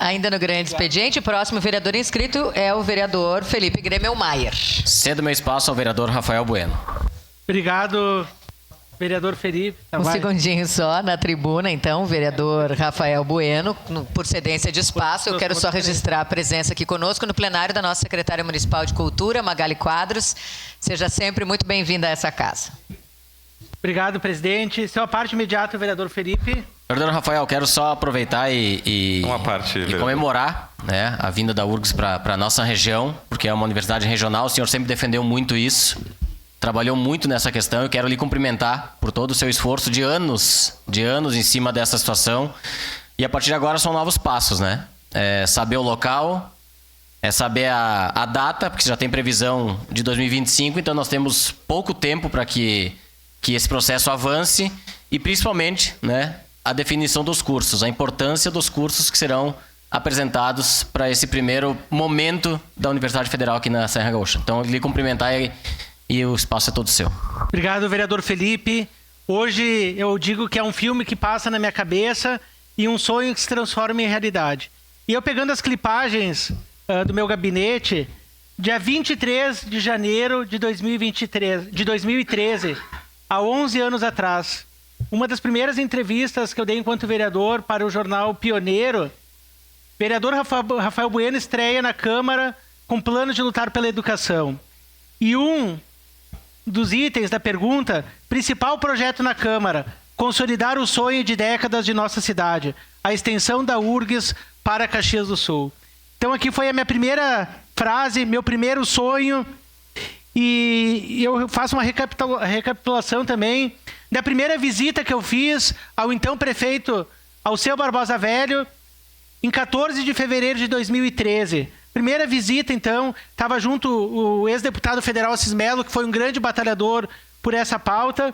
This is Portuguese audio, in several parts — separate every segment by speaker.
Speaker 1: Ainda no grande expediente, o próximo vereador inscrito é o vereador Felipe Gremelmaier.
Speaker 2: Cedo meu espaço ao vereador Rafael Bueno.
Speaker 3: Obrigado, vereador Felipe.
Speaker 1: Segundinho só na tribuna, então, vereador Rafael Bueno, por cedência de espaço. Eu quero só registrar a presença aqui conosco no plenário da nossa secretária municipal de Cultura, Magali Quadros. Seja sempre muito bem-vinda a essa casa.
Speaker 3: Obrigado, presidente. Sua parte imediata, vereador Felipe.
Speaker 2: Vereador Rafael, quero só aproveitar e comemorar, né, a vinda da URGS para a nossa região, porque é uma universidade regional. O senhor sempre defendeu muito isso, trabalhou muito nessa questão. Eu quero lhe cumprimentar por todo o seu esforço de anos em cima dessa situação. E a partir de agora são novos passos, né? É saber o local, é saber a data, porque já tem previsão de 2025, então nós temos pouco tempo para que esse processo avance e principalmente, né, a definição dos cursos, a importância dos cursos que serão apresentados para esse primeiro momento da Universidade Federal aqui na Serra Gaúcha. Então, lhe cumprimentar e o espaço é todo seu.
Speaker 3: Obrigado, vereador Felipe. Hoje eu digo que é um filme que passa na minha cabeça e um sonho que se transforma em realidade. E eu pegando as clipagens do meu gabinete, dia 23 de janeiro de 2013, há 11 anos atrás, uma das primeiras entrevistas que eu dei enquanto vereador para o jornal Pioneiro, vereador Rafael Bueno estreia na Câmara com plano de lutar pela educação. E um dos itens da pergunta, principal projeto na Câmara, consolidar o sonho de décadas de nossa cidade, a extensão da URGS para Caxias do Sul. Então aqui foi a minha primeira frase, meu primeiro sonho, e eu faço uma recapitulação também da primeira visita que eu fiz ao então prefeito Alceu Barbosa Velho, em 14 de fevereiro de 2013. Primeira visita, então, estava junto o ex-deputado federal Assis Melo, que foi um grande batalhador por essa pauta,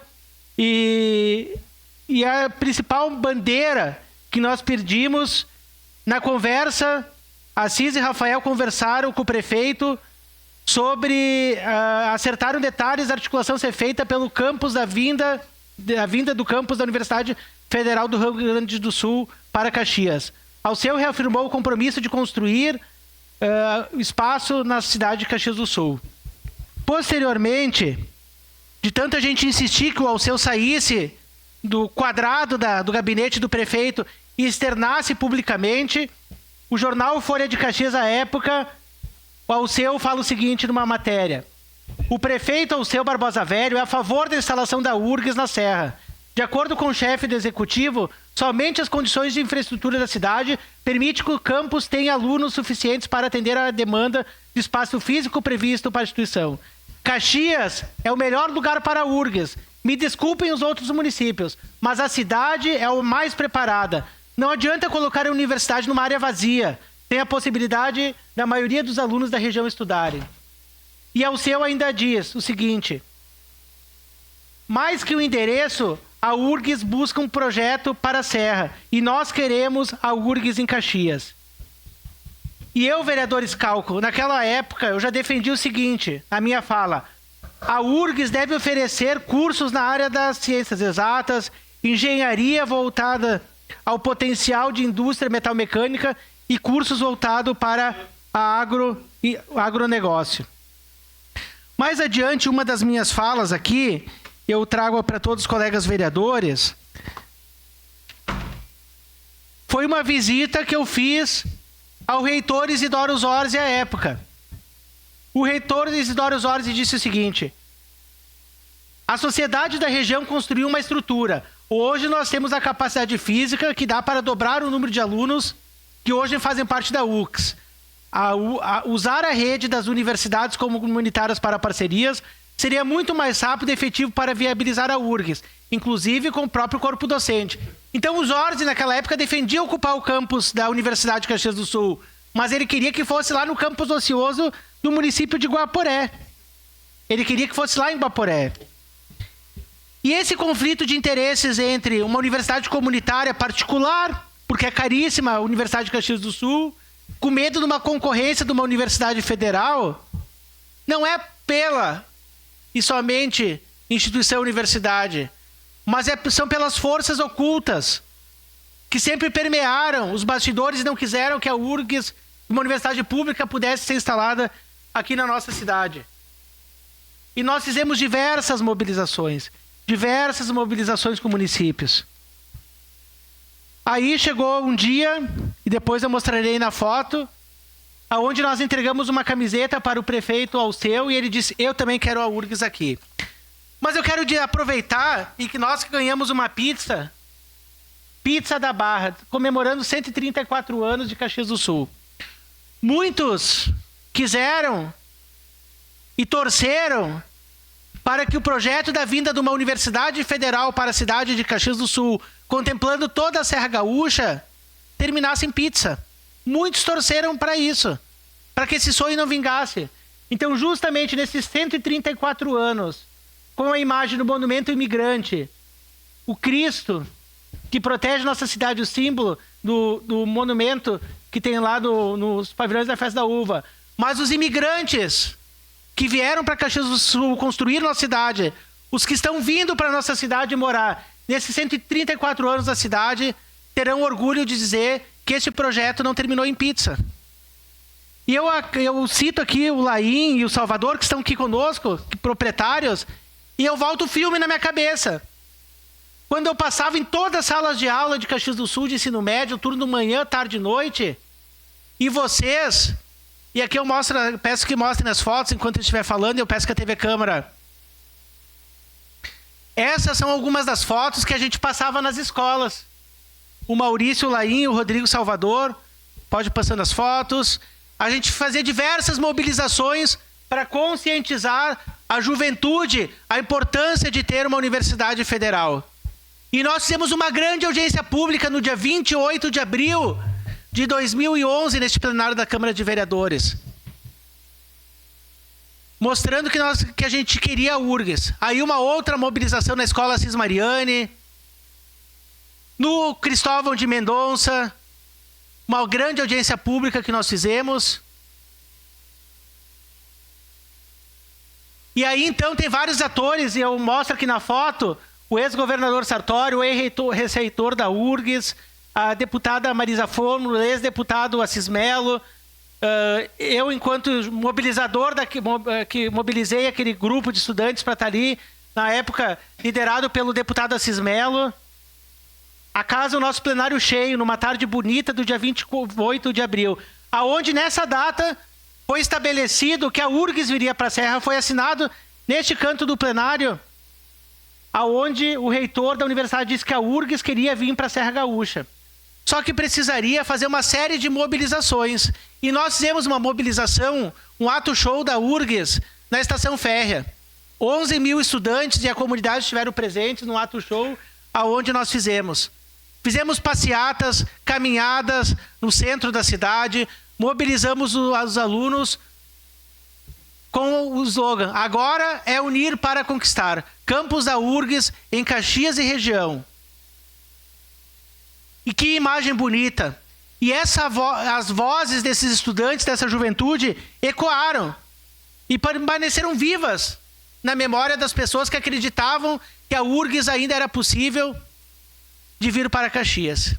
Speaker 3: e a principal bandeira que nós perdimos na conversa, Assis e Rafael conversaram com o prefeito sobre acertaram detalhes da articulação ser feita pelo campus da vinda do campus da Universidade Federal do Rio Grande do Sul para Caxias. Alceu reafirmou o compromisso de construir espaço na cidade de Caxias do Sul. Posteriormente, de tanta gente insistir que o Alceu saísse do quadrado do gabinete do prefeito e externasse publicamente, o jornal Folha de Caxias, à época, o Alceu fala o seguinte numa matéria: o prefeito Alceu Barbosa Velho é a favor da instalação da URGS na Serra. De acordo com o chefe do executivo, somente as condições de infraestrutura da cidade permitem que o campus tenha alunos suficientes para atender a demanda de espaço físico previsto para a instituição. Caxias é o melhor lugar para a URGS. Me desculpem os outros municípios, mas a cidade é a mais preparada. Não adianta colocar a universidade numa área vazia. Tem a possibilidade da maioria dos alunos da região estudarem. E Alceu ainda diz o seguinte: mais que o endereço, a URGS busca um projeto para a Serra e nós queremos a URGS em Caxias. E eu, vereador Scalco, naquela época eu já defendi o seguinte, na minha fala: a URGS deve oferecer cursos na área das ciências exatas, engenharia voltada ao potencial de indústria metalmecânica e cursos voltados para o agronegócio. Mais adiante, uma das minhas falas aqui, eu trago para todos os colegas vereadores, foi uma visita que eu fiz ao reitor Isidoro Zorzi à época. O reitor Isidoro Zorzi disse o seguinte: a sociedade da região construiu uma estrutura. Hoje nós temos a capacidade física que dá para dobrar o número de alunos que hoje fazem parte da URGS. Usar a rede das universidades como comunitárias para parcerias seria muito mais rápido e efetivo para viabilizar a URGS, inclusive com o próprio corpo docente. Então o Jorge, naquela época, defendia ocupar o campus da Universidade de Caxias do Sul, mas ele queria que fosse lá no campus ocioso do município de Guaporé. Ele queria que fosse lá em Guaporé. E esse conflito de interesses entre uma universidade comunitária particular, porque é caríssima a Universidade de Caxias do Sul, com medo de uma concorrência de uma universidade federal, não é pela e somente instituição universidade, mas são pelas forças ocultas que sempre permearam os bastidores e não quiseram que a URGS, uma universidade pública, pudesse ser instalada aqui na nossa cidade. E nós fizemos diversas mobilizações com municípios. Aí chegou um dia, e depois eu mostrarei na foto, aonde nós entregamos uma camiseta para o prefeito Alceu, e ele disse, eu também quero a URGS aqui. Mas eu quero aproveitar e que nós ganhamos uma pizza da Barra, comemorando 134 anos de Caxias do Sul. Muitos quiseram e torceram para que o projeto da vinda de uma universidade federal para a cidade de Caxias do Sul, contemplando toda a Serra Gaúcha, terminasse em pizza. Muitos torceram para isso, para que esse sonho não vingasse. Então, justamente nesses 134 anos, com a imagem do monumento imigrante, o Cristo, que protege nossa cidade, o símbolo do monumento que tem lá nos pavilhões da Festa da Uva, mas os imigrantes que vieram para Caxias do Sul construir nossa cidade, os que estão vindo para nossa cidade morar, nesses 134 anos da cidade, terão orgulho de dizer que esse projeto não terminou em pizza. E eu cito aqui o Laim e o Salvador, que estão aqui conosco, proprietários, e eu volto o filme na minha cabeça. Quando eu passava em todas as salas de aula de Caxias do Sul, de ensino médio, turno manhã, tarde e noite, e vocês, e aqui eu peço que mostrem as fotos enquanto eu estiver falando, e eu peço que a TV Câmara. Essas são algumas das fotos que a gente passava nas escolas. O Maurício Laim, o Rodrigo Salvador, pode ir passando as fotos. A gente fazia diversas mobilizações para conscientizar a juventude a importância de ter uma universidade federal. E nós fizemos uma grande audiência pública no dia 28 de abril de 2011, neste plenário da Câmara de Vereadores, mostrando que a gente queria a URGS. Aí uma outra mobilização na Escola Assis Mariani, no Cristóvão de Mendonça, uma grande audiência pública que nós fizemos. E aí, então, tem vários atores, e eu mostro aqui na foto o ex-governador Sartori, o ex-reitor da URGS, a deputada Marisa Fórmula, o ex-deputado Assis Melo, eu, enquanto mobilizador, que mobilizei aquele grupo de estudantes para estar ali, na época, liderado pelo deputado Assis Melo. A casa, o nosso plenário cheio, numa tarde bonita do dia 28 de abril, aonde nessa data foi estabelecido que a URGS viria para a Serra, foi assinado neste canto do plenário, aonde o reitor da universidade disse que a URGS queria vir para a Serra Gaúcha. Só que precisaria fazer uma série de mobilizações. E nós fizemos uma mobilização, um ato show da URGS na estação férrea. 11 mil estudantes e a comunidade estiveram presentes no ato show aonde nós fizemos. Fizemos passeatas, caminhadas no centro da cidade, mobilizamos os alunos com o slogan: agora é unir para conquistar. Campus da URGS em Caxias e região. E que imagem bonita. E as vozes desses estudantes, dessa juventude, ecoaram e permaneceram vivas na memória das pessoas que acreditavam que a URGS ainda era possível de vir para Caxias.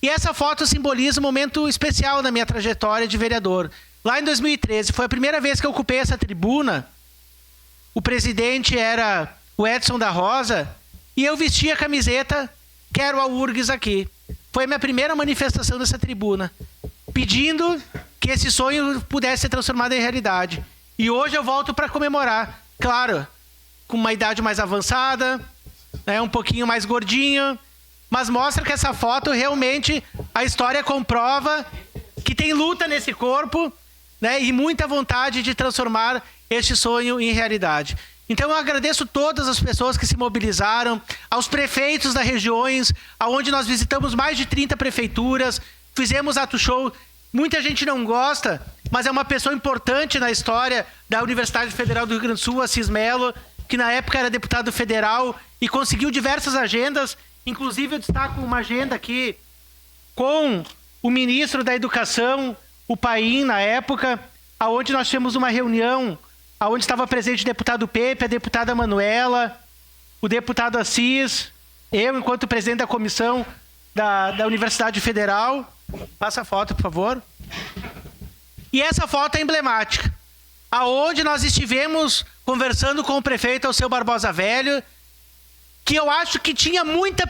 Speaker 3: E essa foto simboliza um momento especial na minha trajetória de vereador. Lá em 2013, foi a primeira vez que eu ocupei essa tribuna. O presidente era o Edson da Rosa e eu vesti a camiseta "Quero a URGS aqui". Foi a minha primeira manifestação nessa tribuna, pedindo que esse sonho pudesse ser transformado em realidade. E hoje eu volto para comemorar, claro, com uma idade mais avançada, né, um pouquinho mais gordinho, mas mostra que essa foto realmente, a história comprova que tem luta nesse corpo, né, e muita vontade de transformar este sonho em realidade. Então eu agradeço todas as pessoas que se mobilizaram, aos prefeitos das regiões, aonde nós visitamos mais de 30 prefeituras, fizemos ato show. Muita gente não gosta, mas é uma pessoa importante na história da Universidade Federal do Rio Grande do Sul, Assis Melo, que na época era deputado federal e conseguiu diversas agendas. Inclusive eu destaco uma agenda aqui com o ministro da Educação, o Paim, na época, aonde nós tivemos uma reunião onde estava presente o deputado Pepe, a deputada Manuela, o deputado Assis, eu, enquanto presidente da comissão, da Universidade Federal. Passa a foto, por favor. E essa foto é emblemática, aonde nós estivemos conversando com o prefeito Alceu Barbosa Velho, que eu acho que tinha muita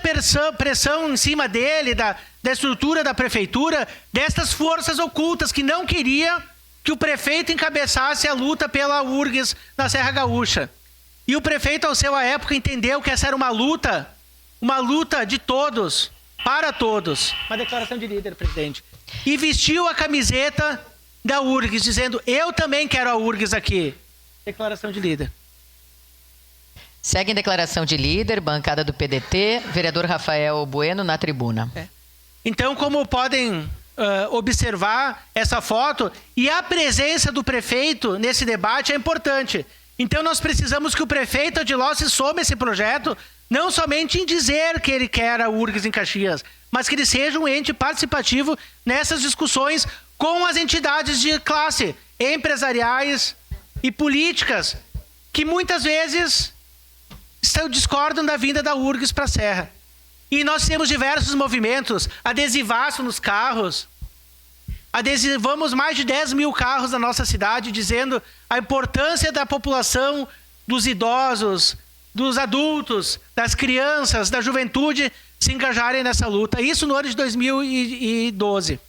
Speaker 3: pressão em cima dele, da estrutura da prefeitura, destas forças ocultas que não queriam que o prefeito encabeçasse a luta pela URGS na Serra Gaúcha. E o prefeito Alceu, à época, entendeu que essa era uma luta de todos, para todos. Uma declaração de líder, presidente. E vestiu a camiseta da URGS, dizendo, eu também quero a URGS aqui. Declaração de líder.
Speaker 1: Segue em declaração de líder, bancada do PDT, vereador Rafael Bueno na tribuna.
Speaker 3: Então, como podem observar essa foto, e a presença do prefeito nesse debate é importante. Então, nós precisamos que o prefeito Odiló se some a esse projeto, não somente em dizer que ele quer a URGS em Caxias, mas que ele seja um ente participativo nessas discussões com as entidades de classe, empresariais e políticas, que muitas vezes discordam da vinda da URGS para a Serra. E nós temos diversos movimentos, adesivaço nos carros, adesivamos mais de 10 mil carros na nossa cidade, dizendo a importância da população, dos idosos, dos adultos, das crianças, da juventude se engajarem nessa luta. Isso no ano de 2012.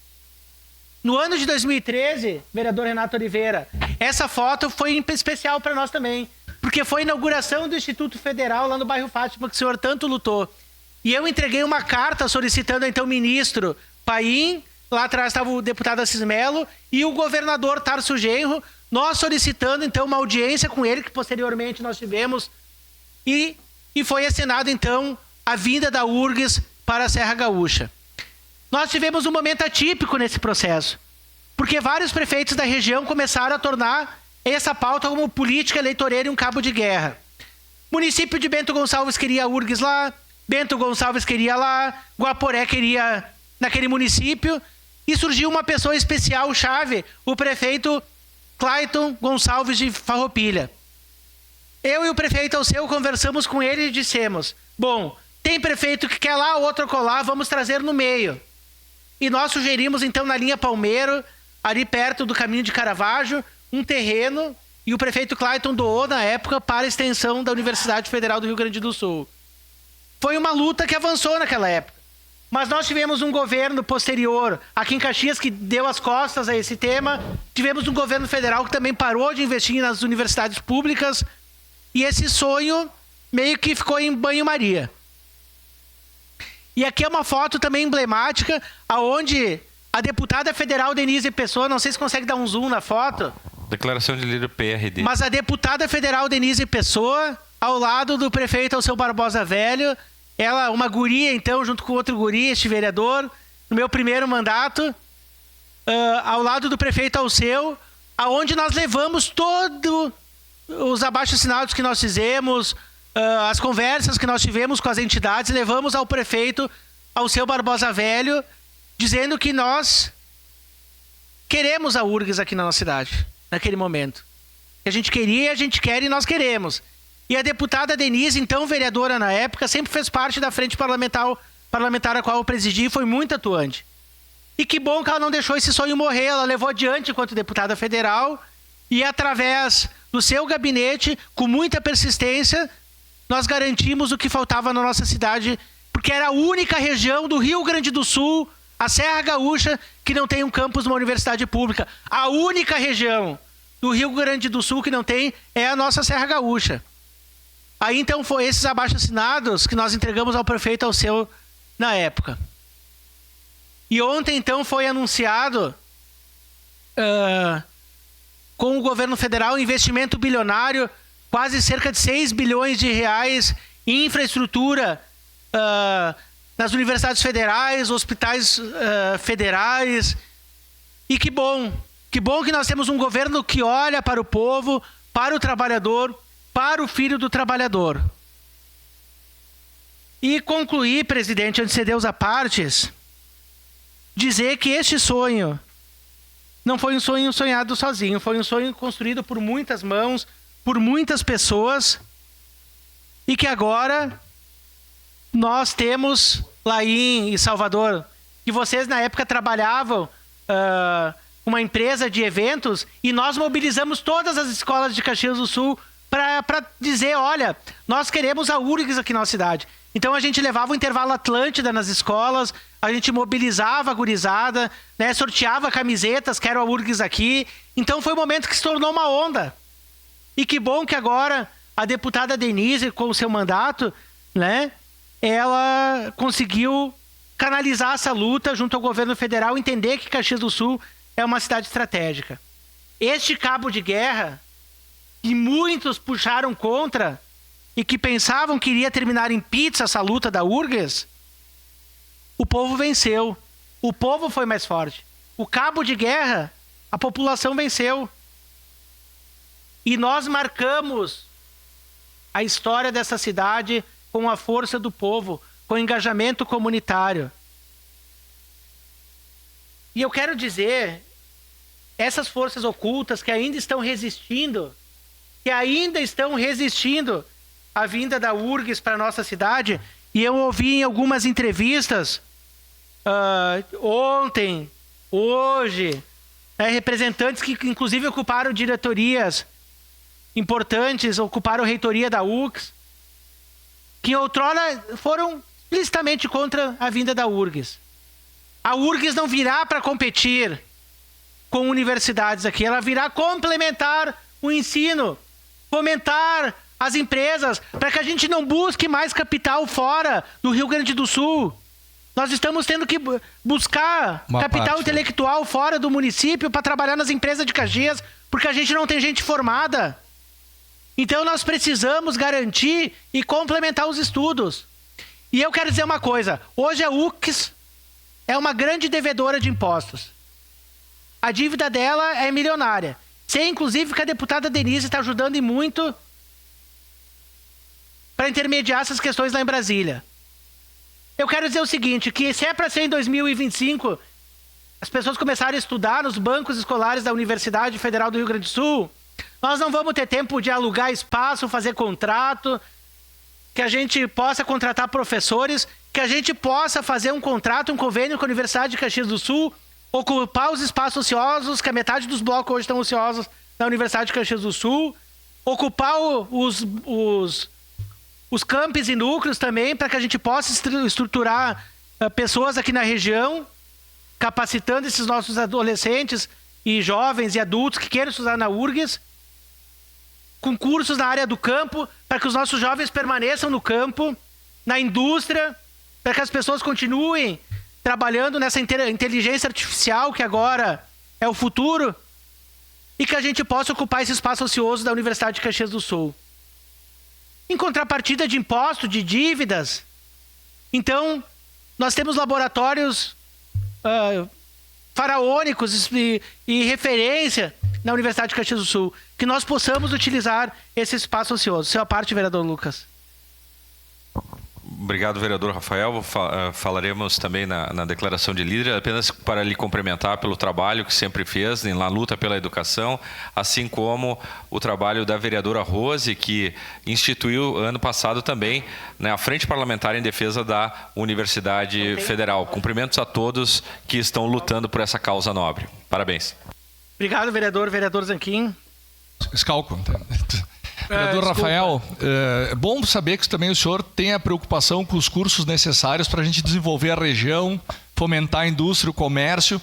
Speaker 3: No ano de 2013, vereador Renato Oliveira, essa foto foi especial para nós também, porque foi a inauguração do Instituto Federal lá no bairro Fátima, que o senhor tanto lutou. E eu entreguei uma carta solicitando então o ministro Paim, lá atrás estava o deputado Assis Melo, e o governador Tarso Genro, nós solicitando então uma audiência com ele, que posteriormente nós tivemos, e foi assinado então a vinda da URGS para a Serra Gaúcha. Nós tivemos um momento atípico nesse processo, porque vários prefeitos da região começaram a tornar essa pauta como política eleitoreira e um cabo de guerra. O município de Bento Gonçalves queria a URGS lá, Bento Gonçalves queria lá, Guaporé queria naquele município, e surgiu uma pessoa especial, chave, o prefeito Clayton Gonçalves de Farroupilha. Eu e o prefeito Alceu conversamos com ele e dissemos, bom, tem prefeito que quer lá, outro colar, vamos trazer no meio. E nós sugerimos então na linha Palmeiro, ali perto do caminho de Caravaggio, um terreno, e o prefeito Clayton doou na época para a extensão da Universidade Federal do Rio Grande do Sul. Foi uma luta que avançou naquela época. Mas nós tivemos um governo posterior, aqui em Caxias, que deu as costas a esse tema. Tivemos um governo federal que também parou de investir nas universidades públicas. E esse sonho meio que ficou em banho-maria. E aqui é uma foto também emblemática, onde a deputada federal Denise Pessoa, não sei se consegue dar um zoom na foto.
Speaker 4: Declaração de líder PRD.
Speaker 3: Mas a deputada federal Denise Pessoa, ao lado do prefeito Alceu Barbosa Velho, ela, uma guria, então, junto com outro guri, este vereador, no meu primeiro mandato, ao lado do prefeito Alceu, aonde nós levamos todos os abaixo-assinados que nós fizemos, as conversas que nós tivemos com as entidades, levamos ao prefeito Alceu Barbosa Velho, dizendo que nós queremos a URGS aqui na nossa cidade, naquele momento. A gente queria, a gente quer e nós queremos. E a deputada Denise, então vereadora na época, sempre fez parte da frente parlamentar a qual eu presidi e foi muito atuante. E que bom que ela não deixou esse sonho morrer, ela levou adiante enquanto deputada federal e através do seu gabinete, com muita persistência, nós garantimos o que faltava na nossa cidade, porque era a única região do Rio Grande do Sul, a Serra Gaúcha, que não tem um campus de uma universidade pública. A única região do Rio Grande do Sul que não tem é a nossa Serra Gaúcha. Aí então foi esses abaixo-assinados que nós entregamos ao prefeito Alceu na época. E ontem então foi anunciado com o governo federal um investimento bilionário, quase cerca de 6 bilhões de reais em infraestrutura nas universidades federais, hospitais federais. E que bom que nós temos um governo que olha para o povo, para o trabalhador, para o filho do trabalhador. E concluir, presidente, antes de ceder os apartes, dizer que este sonho não foi um sonho sonhado sozinho, foi um sonho construído por muitas mãos, por muitas pessoas, e que agora nós temos Laim e Salvador, que vocês na época trabalhavam uma empresa de eventos e nós mobilizamos todas as escolas de Caxias do Sul para dizer, olha, nós queremos a URGS aqui na nossa cidade. Então a gente levava o intervalo Atlântida nas escolas, a gente mobilizava a gurizada, né, sorteava camisetas, quero a URGS aqui. Então foi um momento que se tornou uma onda. E que bom que agora a deputada Denise, com o seu mandato, né, ela conseguiu canalizar essa luta junto ao governo federal, entender que Caxias do Sul é uma cidade estratégica. Este cabo de guerra, que muitos puxaram contra e que pensavam que iria terminar em pizza essa luta da URGS, o povo venceu. O povo foi mais forte. O cabo de guerra, a população venceu. E nós marcamos a história dessa cidade com a força do povo, com engajamento comunitário. E eu quero dizer, essas forças ocultas que ainda estão resistindo à vinda da URGS para a nossa cidade, e eu ouvi em algumas entrevistas, ontem, hoje, representantes que inclusive ocuparam diretorias importantes, ocuparam a reitoria da URGS, que outrora foram explicitamente contra a vinda da URGS. A URGS não virá para competir com universidades aqui, ela virá complementar o ensino, fomentar as empresas, para que a gente não busque mais capital fora do Rio Grande do Sul. Nós estamos tendo que buscar capital intelectual fora do município para trabalhar nas empresas de Caxias, porque a gente não tem gente formada. Então nós precisamos garantir e complementar os estudos. E eu quero dizer uma coisa, hoje a URGS é uma grande devedora de impostos. A dívida dela é milionária. Sei, inclusive, que a deputada Denise está ajudando e muito para intermediar essas questões lá em Brasília. Eu quero dizer o seguinte, que se é para ser em 2025, as pessoas começarem a estudar nos bancos escolares da Universidade Federal do Rio Grande do Sul, nós não vamos ter tempo de alugar espaço, fazer contrato, que a gente possa contratar professores, que a gente possa fazer um contrato, um convênio com a Universidade de Caxias do Sul, ocupar os espaços ociosos, que a metade dos blocos hoje estão ociosos na Universidade de Caxias do Sul, ocupar os campos e núcleos também, para que a gente possa estruturar pessoas aqui na região, capacitando esses nossos adolescentes e jovens e adultos que queiram estudar na URGS, com cursos na área do campo, para que os nossos jovens permaneçam no campo, na indústria, para que as pessoas continuem trabalhando nessa inteligência artificial que agora é o futuro, e que a gente possa ocupar esse espaço ocioso da Universidade de Caxias do Sul. Em contrapartida de impostos, de dívidas, então, nós temos laboratórios faraônicos e referência na Universidade de Caxias do Sul, que nós possamos utilizar esse espaço ocioso. Sua parte, vereador Lucas.
Speaker 4: Obrigado, vereador Rafael. Falaremos também na declaração de líder, apenas para lhe cumprimentar pelo trabalho que sempre fez na luta pela educação, assim como o trabalho da vereadora Rose, que instituiu ano passado também, né, a Frente Parlamentar em Defesa da Universidade Federal. Cumprimentos a todos que estão lutando por essa causa nobre. Parabéns.
Speaker 3: Obrigado, vereador Zanquim.
Speaker 5: Escalco. Vereador Rafael, é bom saber que também o senhor tem a preocupação com os cursos necessários para a gente desenvolver a região, fomentar a indústria, o comércio.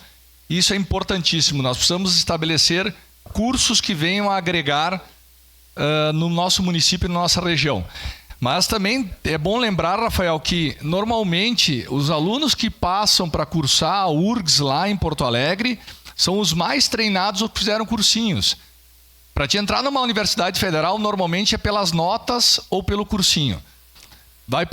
Speaker 5: Isso é importantíssimo. Nós precisamos estabelecer cursos que venham a agregar no nosso município e na nossa região. Mas também é bom lembrar, Rafael, que normalmente os alunos que passam para cursar a URGS lá em Porto Alegre são os mais treinados ou que fizeram cursinhos. Para te entrar numa universidade federal, normalmente é pelas notas ou pelo cursinho. Vai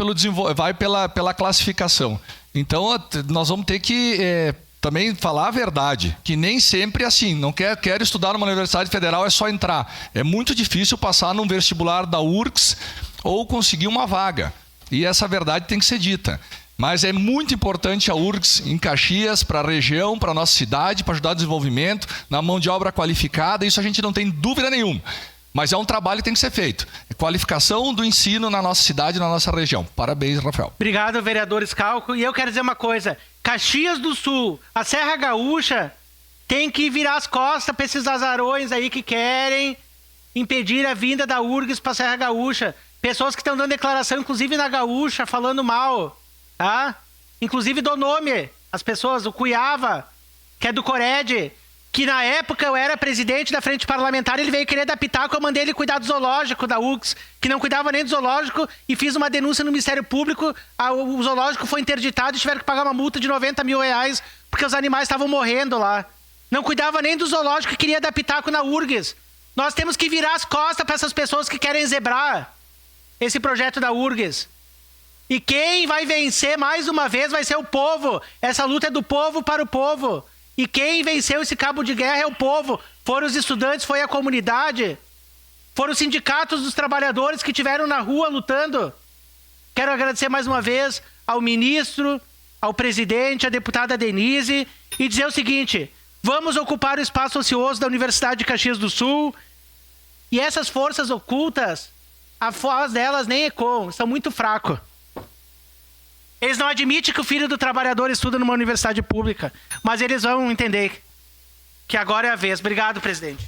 Speaker 5: pela classificação. Então, nós vamos ter que também falar a verdade, que nem sempre é assim. Não quer estudar numa universidade federal, é só entrar. É muito difícil passar num vestibular da URGS ou conseguir uma vaga. E essa verdade tem que ser dita. Mas é muito importante a URGS em Caxias, para a região, para a nossa cidade, para ajudar o desenvolvimento, na mão de obra qualificada, isso a gente não tem dúvida nenhuma. Mas é um trabalho que tem que ser feito. Qualificação do ensino na nossa cidade e na nossa região. Parabéns, Rafael.
Speaker 3: Obrigado, vereador Schalco. E eu quero dizer uma coisa. Caxias do Sul, a Serra Gaúcha, tem que virar as costas para esses azarões aí que querem impedir a vinda da URGS para a Serra Gaúcha. Pessoas que estão dando declaração, inclusive na Gaúcha, falando mal. Tá? Inclusive do nome. As pessoas, o Cuiava, que é do Cored, que na época eu era presidente da frente parlamentar, ele veio querer dar pitaco, eu mandei ele cuidar do zoológico da URGS, que não cuidava nem do zoológico, e fiz uma denúncia no Ministério Público, o zoológico foi interditado e tiveram que pagar uma multa de 90 mil reais, porque os animais estavam morrendo lá. Não cuidava nem do zoológico e queria dar pitaco na URGS. Nós temos que virar as costas para essas pessoas que querem zebrar esse projeto da URGS. E quem vai vencer mais uma vez vai ser o povo. Essa luta é do povo para o povo. E quem venceu esse cabo de guerra é o povo. Foram os estudantes, foi a comunidade. Foram os sindicatos dos trabalhadores que estiveram na rua lutando. Quero agradecer mais uma vez ao ministro, ao presidente, à deputada Denise, e dizer o seguinte: vamos ocupar o espaço ocioso da Universidade de Caxias do Sul. E essas forças ocultas, a voz delas nem ecoam, são muito fracos. Eles não admitem que o filho do trabalhador estuda numa universidade pública, mas eles vão entender que agora é a vez. Obrigado, presidente.